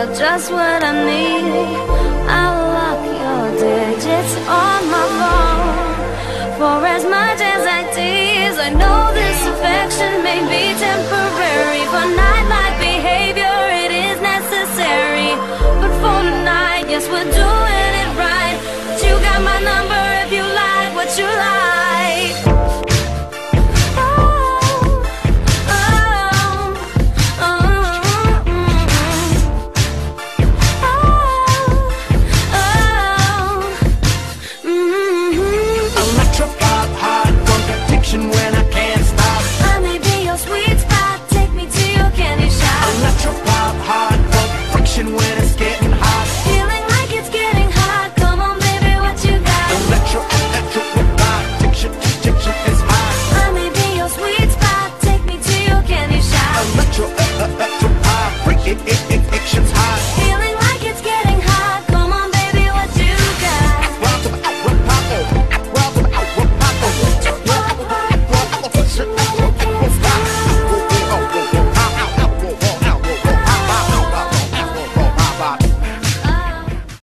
you're just what I need. I'll lock your digits on my phone. For as much as I tease, I know this affection may be temporary. For nightlife behavior, it is necessary. But for tonight, yes, we're doing